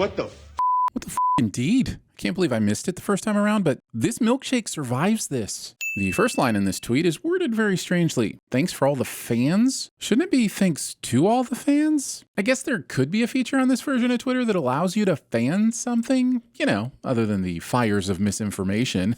What the Indeed. I can't believe I missed it the first time around, but this milkshake survives this. The first line in this tweet is worded very strangely. Thanks for all the fans? Shouldn't it be thanks to all the fans? I guess there could be a feature on this version of Twitter that allows you to fan something, you know, other than the fires of misinformation.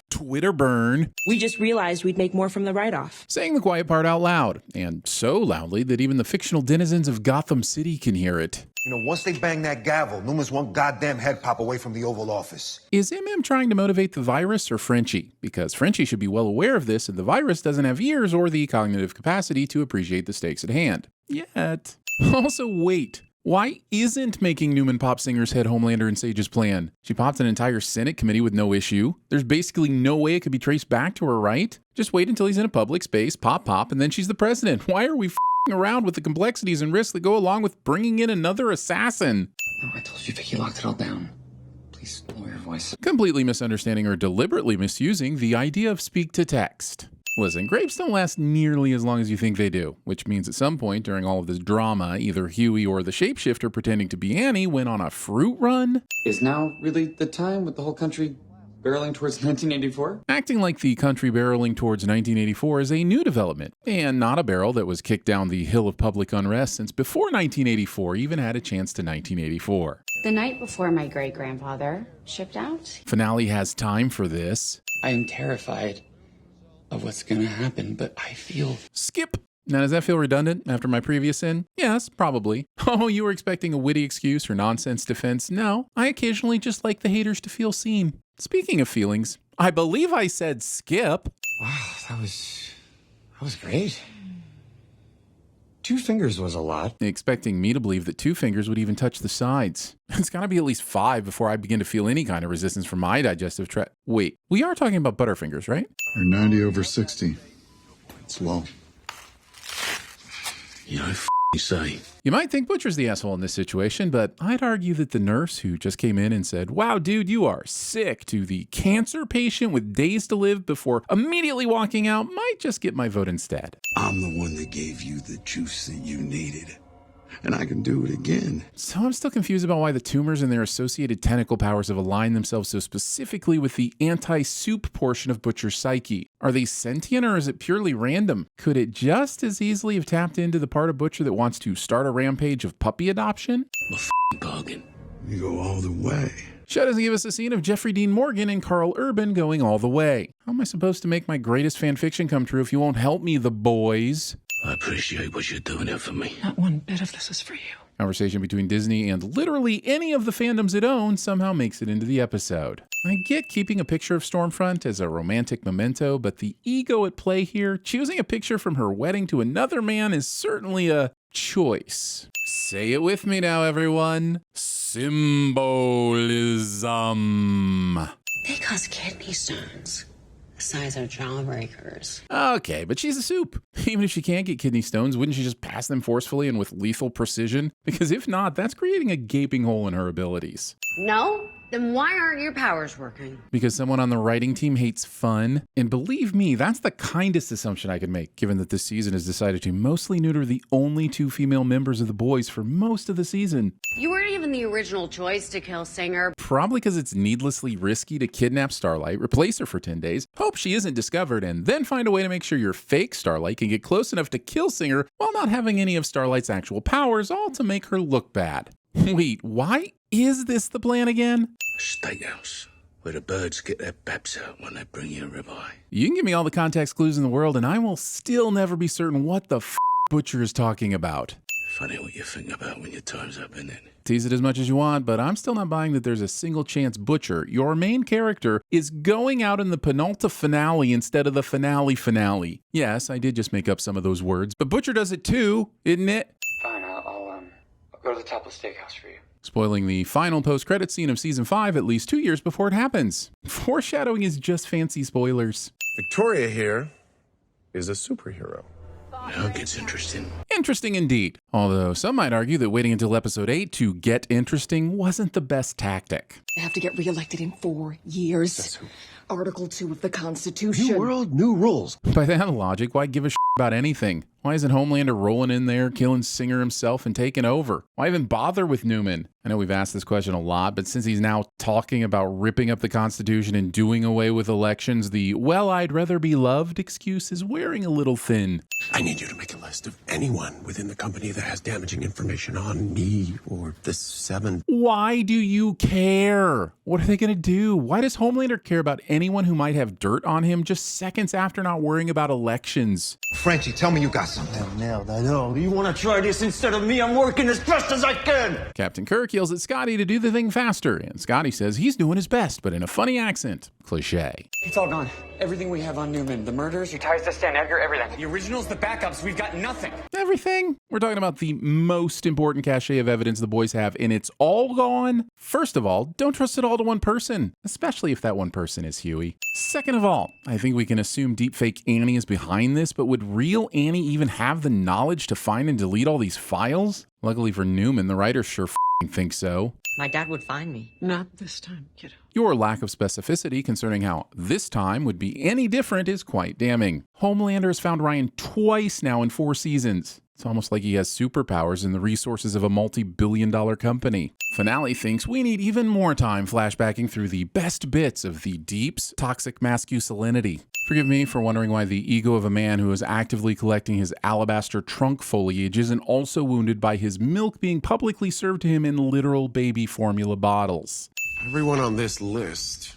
Twitter burn. We just realized we'd make more from the write-off. Saying the quiet part out loud, and so loudly that even the fictional denizens of Gotham City can hear it. You know, once they bang that gavel, Newman's one goddamn head pop away from the Oval Office. Is MM trying to motivate the virus or Frenchie? Because Frenchie should be well aware of this, and the virus doesn't have ears or the cognitive capacity to appreciate the stakes at hand. Yet. Also, wait. Why isn't making Newman pop Singer's head Homelander in Sage's plan? She popped an entire Senate committee with no issue. There's basically no way it could be traced back to her, right? Just wait until he's in a public space, pop, and then she's the president. Why are we around with the complexities and risks that go along with bringing in another assassin? Oh, I told you Vicky locked it all down. Please lower your voice. Completely misunderstanding or deliberately misusing the idea of speak to text. Listen, grapes don't last nearly as long as you think they do, which means at some point during all of this drama, either Huey or the shapeshifter pretending to be Annie went on a fruit run. Is now really the time with the whole country barreling towards 1984? Acting like the country barreling towards 1984 is a new development, and not a barrel that was kicked down the hill of public unrest since before 1984 even had a chance to 1984. The night before my great-grandfather shipped out. Finale has time for this. I am terrified of what's gonna happen, but I feel... Skip! Now, does that feel redundant after my previous sin? Yes, probably. Oh, you were expecting a witty excuse or nonsense defense? No, I occasionally just like the haters to feel seen. Speaking of feelings, I believe I said skip. Wow, that was great. 2 fingers was a lot. Expecting me to believe that 2 fingers would even touch the sides. It's gotta be at least 5 before I begin to feel any kind of resistance from my digestive tract. Wait, we are talking about Butterfingers, right? You're 90/60. It's low. You know, you say. You might think Butcher's the asshole in this situation, but I'd argue that the nurse who just came in and said, "Wow, dude, you are sick," to the cancer patient with days to live before immediately walking out might just get my vote instead. I'm the one that gave you the juice that you needed. And I can do it again. So I'm still confused about why the tumors and their associated tentacle powers have aligned themselves so specifically with the anti-soup portion of Butcher's psyche. Are they sentient or is it purely random? Could it just as easily have tapped into the part of Butcher that wants to start a rampage of puppy adoption? Bargain. You go all the way. Show doesn't give us a scene of Jeffrey Dean Morgan and Carl Urban going all the way. How am I supposed to make my greatest fanfiction come true if you won't help me, the boys? I appreciate what you're doing here for me. Not one bit of this is for you. Conversation between Disney and literally any of the fandoms it owns somehow makes it into the episode. I get keeping a picture of Stormfront as a romantic memento, but the ego at play here, choosing a picture from her wedding to another man, is certainly a choice. Say it with me now, everyone. Symbolism. They cause kidney stones the size of jawbreakers. Okay, but she's a soup. Even if she can't get kidney stones, wouldn't she just pass them forcefully and with lethal precision? Because if not, that's creating a gaping hole in her abilities. No? Then why aren't your powers working? Because someone on the writing team hates fun. And believe me, that's the kindest assumption I could make, given that this season has decided to mostly neuter the only 2 female members of the boys for most of the season. You weren't even the original choice to kill Singer. Probably because it's needlessly risky to kidnap Starlight, replace her for 10 days, hope she isn't discovered, and then find a way to make sure your fake Starlight can get close enough to kill Singer while not having any of Starlight's actual powers, all to make her look bad. Wait, why is this the plan again? A steakhouse where the birds get their babs out when they bring you a ribeye. You can give me all the context clues in the world and I will still never be certain what the Butcher is talking about. Funny what you think about when your time's up, isn't it? Tease it as much as you want, but I'm still not buying that there's a single chance Butcher, your main character, is going out in the penultimate finale instead of the finale. Yes, I did just make up some of those words, but Butcher does it too, isn't it? Fine, I'll go to the Topless Steakhouse for you. Spoiling the final post-credit scene of season 5 at least 2 years before it happens. Foreshadowing is just fancy spoilers. Victoria here is a superhero. Now it gets interesting. Interesting indeed. Although some might argue that waiting until episode 8 to get interesting wasn't the best tactic. They have to get reelected in 4 years. Article 2 of the Constitution. New world, new rules. By that logic, why give a shit about anything? Why isn't Homelander rolling in there, killing Singer himself and taking over? Why even bother with Newman? I know we've asked this question a lot, but since he's now talking about ripping up the Constitution and doing away with elections, the "well, I'd rather be loved" excuse is wearing a little thin. I need you to make a list of anyone within the company that has damaging information on me or the Seven. Why do you care? What are they going to do? Why does Homelander care about anyone who might have dirt on him just seconds after not worrying about elections? Frenchie, tell me you got something. You want to try this instead of me? I'm working as fast as I can. Captain Kirk yells at Scotty to do the thing faster, and Scotty says he's doing his best, but in a funny accent. Cliché. It's all gone. Everything we have on Newman, the murders, your ties to Stan Edgar, everything. The originals, the backups, we've got nothing. Everything? We're talking about the most important cachet of evidence the boys have, and it's all gone? First of all, don't trust it all to one person, especially if that one person is Huey. Second of all, I think we can assume deepfake Annie is behind this, but would real Annie even have the knowledge to find and delete all these files? Luckily for Newman, the writers sure think so. My dad would find me. Not this time, kiddo. Your lack of specificity concerning how this time would be any different is quite damning. Homelander has found Ryan twice now in 4 seasons. It's almost like he has superpowers and the resources of a multi-billion-dollar company. Finale thinks we need even more time flashbacking through the best bits of the Deep's toxic masculinity. Forgive me for wondering why the ego of a man who is actively collecting his alabaster trunk foliage isn't also wounded by his milk being publicly served to him in literal baby formula bottles. Everyone on this list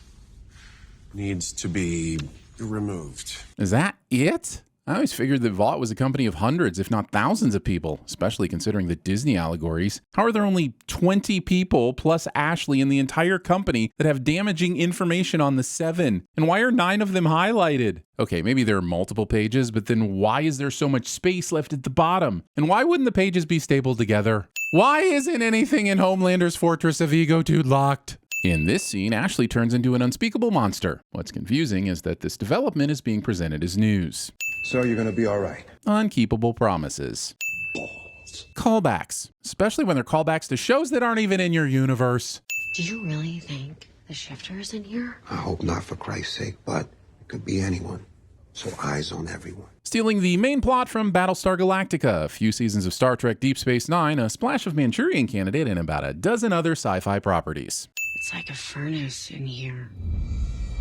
needs to be removed. Is that it? I always figured that Vought was a company of hundreds, if not thousands of people, especially considering the Disney allegories. How are there only 20 people plus Ashley in the entire company that have damaging information on the Seven? And why are 9 of them highlighted? Okay, maybe there are multiple pages, but then why is there so much space left at the bottom? And why wouldn't the pages be stapled together? Why isn't anything in Homelander's Fortress of Egotude locked? In this scene, Ashley turns into an unspeakable monster. What's confusing is that this development is being presented as news. So you're gonna be all right. Unkeepable promises. Callbacks, especially when they're callbacks to shows that aren't even in your universe. Do you really think the shifter is in here? I hope not, for Christ's sake, but it could be anyone. So eyes on everyone. Stealing the main plot from Battlestar Galactica, a few seasons of Star Trek Deep Space Nine, a splash of Manchurian Candidate, and about a dozen other sci-fi properties. It's like a furnace in here.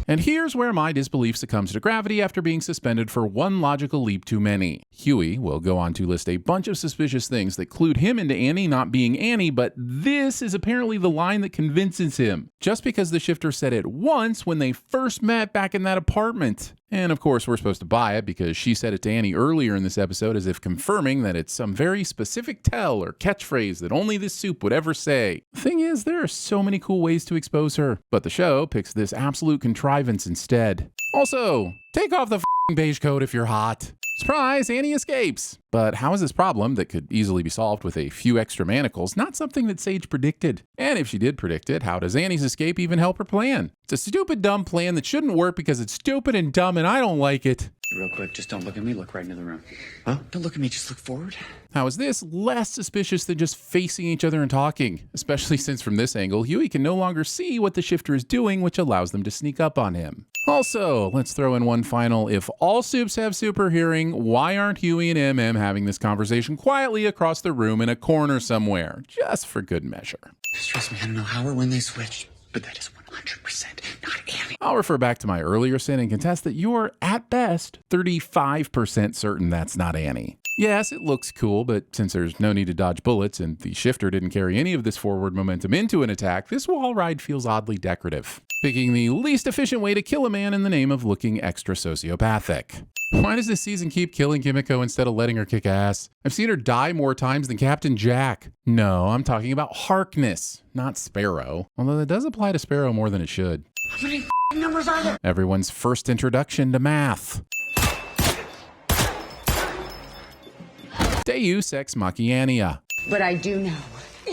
And here's where my disbelief succumbs to gravity after being suspended for one logical leap too many. Huey will go on to list a bunch of suspicious things that clued him into Annie not being Annie, but this is apparently the line that convinces him, just because the shifter said it once when they first met back in that apartment. And of course, we're supposed to buy it because she said it to Annie earlier in this episode as if confirming that it's some very specific tell or catchphrase that only this soup would ever say. The thing is, there are so many cool ways to expose her, but the show picks this absolute contrivance instead. Also, take off the f***ing beige coat if you're hot. Surprise, Annie escapes. But how is this problem that could easily be solved with a few extra manacles not something that Sage predicted? And if she did predict it, how does Annie's escape even help her plan? It's a stupid, dumb plan that shouldn't work because it's stupid and dumb and I don't like it. Real quick, just don't look at me, look right into the room. Huh? Don't look at me, just look forward. How is this less suspicious than just facing each other and talking? Especially since from this angle, Huey can no longer see what the shifter is doing, which allows them to sneak up on him. Also, let's throw in one final, if all soups have super hearing, why aren't Huey and MM having this conversation quietly across the room in a corner somewhere? Just for good measure. Trust me, I don't know how or when they switched, but that is 100% not Annie. I'll refer back to my earlier sin and contest that you're, at best, 35% certain that's not Annie. Yes, it looks cool, but since there's no need to dodge bullets and the shifter didn't carry any of this forward momentum into an attack, this wall ride feels oddly decorative. Picking the least efficient way to kill a man in the name of looking extra sociopathic. Why does this season keep killing Kimiko instead of letting her kick ass? I've seen her die more times than Captain Jack. No, I'm talking about Harkness, not Sparrow. Although that does apply to Sparrow more than it should. How many numbers are there? Everyone's first introduction to math. Deus Ex Machina. But I do know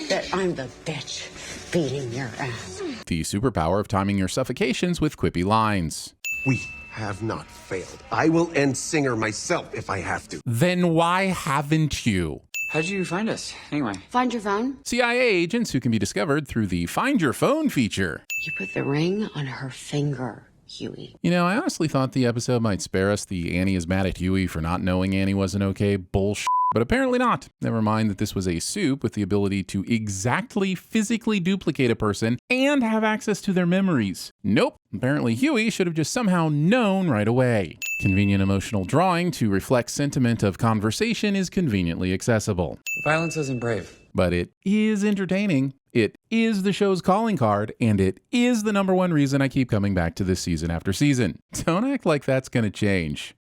that I'm the bitch beating your ass. The superpower of timing your suffocations with quippy lines. We have not failed. I will end Singer myself if I have to. Then why haven't you? How'd you find us, anyway? Find your phone? CIA agents who can be discovered through the Find Your Phone feature. You put the ring on her finger. Huey. You know, I honestly thought the episode might spare us the Annie is mad at Huey for not knowing Annie wasn't okay bullshit. But apparently not. Never mind that this was a soup with the ability to exactly physically duplicate a person and have access to their memories. Nope. Apparently Huey should have just somehow known right away. Convenient emotional drawing to reflect sentiment of conversation is conveniently accessible. Violence isn't brave. But it is entertaining. It is the show's calling card, and it is the #1 reason I keep coming back to this season after season. Don't act like that's gonna change.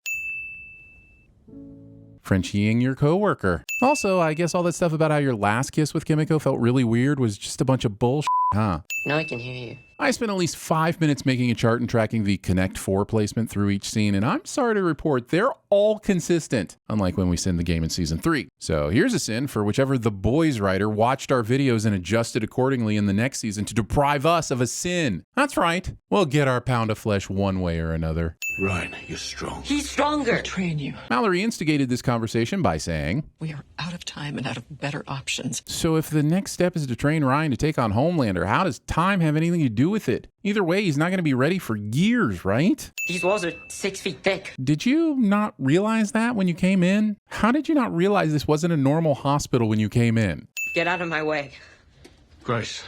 Frenchieing your coworker. Also, I guess all that stuff about how your last kiss with Kimiko felt really weird was just a bunch of bullshit, huh? Now I can hear you. I spent at least 5 minutes making a chart and tracking the Connect 4 placement through each scene, and I'm sorry to report they're all consistent, unlike when we sinned the game in Season 3. So here's a sin for whichever The Boys writer watched our videos and adjusted accordingly in the next season to deprive us of a sin. That's right. We'll get our pound of flesh one way or another. Ryan, you're strong. He's stronger. Train you. Mallory instigated this conversation by saying, We are out of time and out of better options. so if the next step is to train Ryan to take on Homelander, how does time have anything to do with it? Either way, he's not going to be ready for years, right? These walls are 6 feet thick. Did you not realize that when you came in? How did you not realize this wasn't a normal hospital when you came in? Get out of my way. Grace.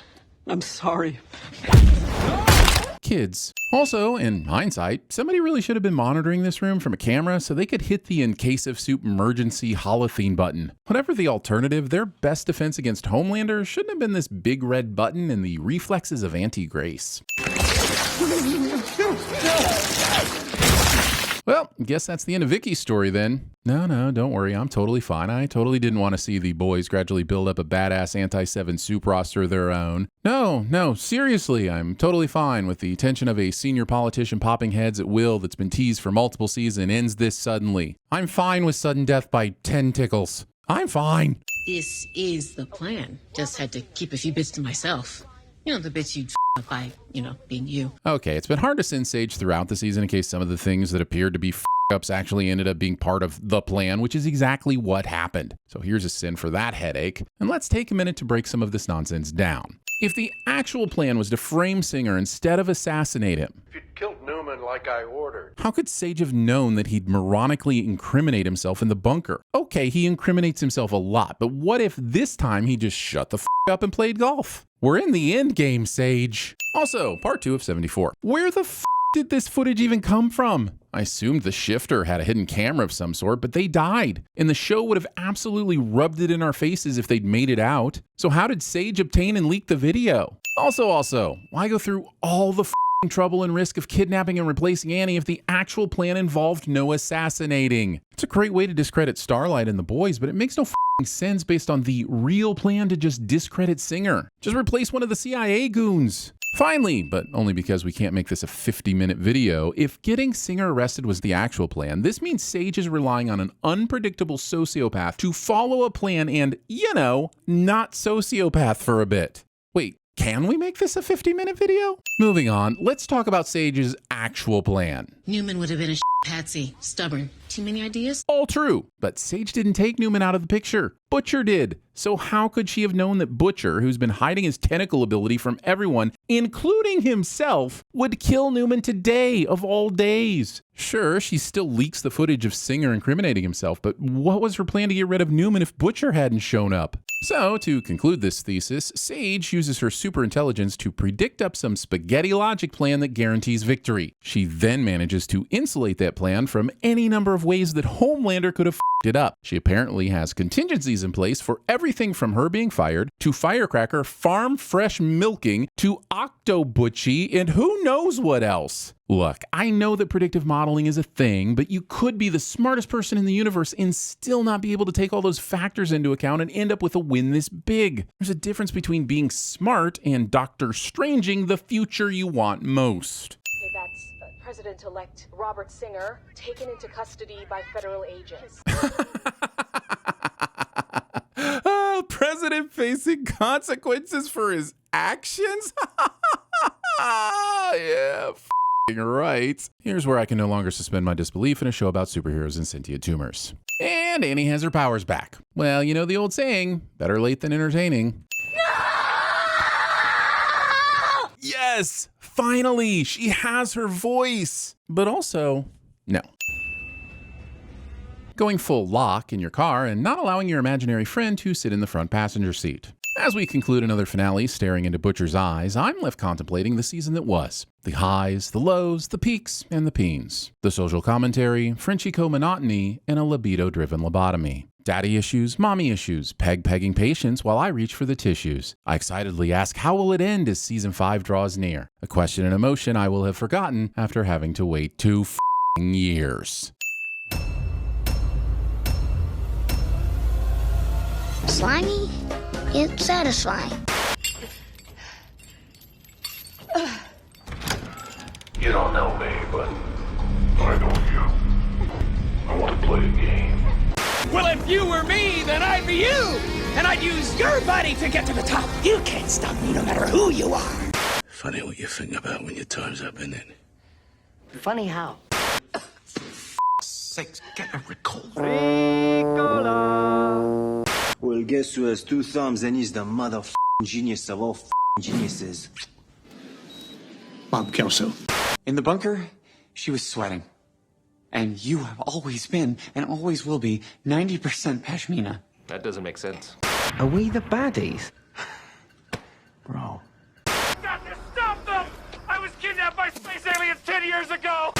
I'm sorry. Kids. Also, in hindsight, somebody really should have been monitoring this room from a camera so they could hit the in case of soup emergency holothene button. Whatever the alternative, their best defense against Homelander shouldn't have been this big red button and the reflexes of Auntie Grace. Well, guess that's the end of Vicky's story then. No, don't worry, I'm totally fine. I totally didn't want to see the boys gradually build up a badass anti-7 soup roster of their own. No, seriously, I'm totally fine with the tension of a senior politician popping heads at will that's been teased for multiple seasons ends this suddenly. I'm fine with sudden death by 10 tickles. I'm fine. This is the plan. Just had to keep a few bits to myself. You know, the bits you'd up by, being you. Okay, it's been hard to send Sage throughout the season in case some of the things that appeared to be ups actually ended up being part of the plan, which is exactly what happened. So here's a sin for that headache, and let's take a minute to break some of this nonsense down. If the actual plan was to frame Singer instead of assassinate him, If you'd killed Newman like I ordered. how could Sage have known that he'd moronically incriminate himself in the bunker? Okay, he incriminates himself a lot, but what if this time he just shut the up and played golf? We're in the end game, Sage. Also, part 2 of 74. Where the did this footage even come from? I assumed the shifter had a hidden camera of some sort, but they died. And the show would have absolutely rubbed it in our faces if they'd made it out. So how did Sage obtain and leak the video? Also, why go through all the trouble and risk of kidnapping and replacing Annie if the actual plan involved no assassinating? It's a great way to discredit Starlight and the boys, but it makes no sense based on the real plan to just discredit Singer. Just replace one of the CIA goons. Finally, but only because we can't make this a 50-minute video, if getting Singer arrested was the actual plan, this means Sage is relying on an unpredictable sociopath to follow a plan and, not sociopath for a bit. Wait, can we make this a 50-minute video? Moving on, let's talk about Sage's actual plan. Newman would have been a patsy, stubborn. Too many ideas? All true, but Sage didn't take Newman out of the picture. Butcher did. So how could she have known that Butcher, who's been hiding his tentacle ability from everyone, including himself, would kill Newman today of all days? Sure, she still leaks the footage of Singer incriminating himself, but what was her plan to get rid of Newman if Butcher hadn't shown up? So, to conclude this thesis, Sage uses her superintelligence to predict up some spaghetti logic plan that guarantees victory. She then manages to insulate that plan from any number of ways that Homelander could have f***ed it up. She apparently has contingencies in place for everything from her being fired, to Firecracker farm fresh milking, to Octobutchy, and who knows what else. Look, I know that predictive modeling is a thing, but you could be the smartest person in the universe and still not be able to take all those factors into account and end up with a win this big. There's a difference between being smart and Doctor Stranging the future you want most. Okay, that's President-elect Robert Singer taken into custody by federal agents. President facing consequences for his actions? Yeah, right. Here's where I can no longer suspend my disbelief in a show about superheroes and sentient tumors. And Annie has her powers back. Well, you know the old saying, better late than entertaining. No! Yes! finally, she has her voice. But also, no. Going full lock in your car and not allowing your imaginary friend to sit in the front passenger seat. As we conclude another finale staring into Butcher's eyes, I'm left contemplating the season that was. The highs, the lows, the peaks, and the peens. The social commentary, Frenchie co-monotony, and a libido-driven lobotomy. Daddy issues, mommy issues, pegging patience while I reach for the tissues. I excitedly ask how will it end as season 5 draws near? A question and emotion I will have forgotten after having to wait 2 years. Slimy, yet satisfying. You don't know me, but I know you. I want to play a game. Well, if you were me, then I'd be you! And I'd use your body to get to the top. You can't stop me no matter who you are. Funny what you think about when your time's up, isn't it? Funny how? Sakes, get a record. Well, guess who has 2 thumbs and is the motherfucking genius of all geniuses? Bob Kelso. In the bunker, she was sweating. And you have always been, and always will be, 90% Pashmina. That doesn't make sense. Are we the baddies? Bro. Got to stop them! I was kidnapped by space aliens 10 years ago!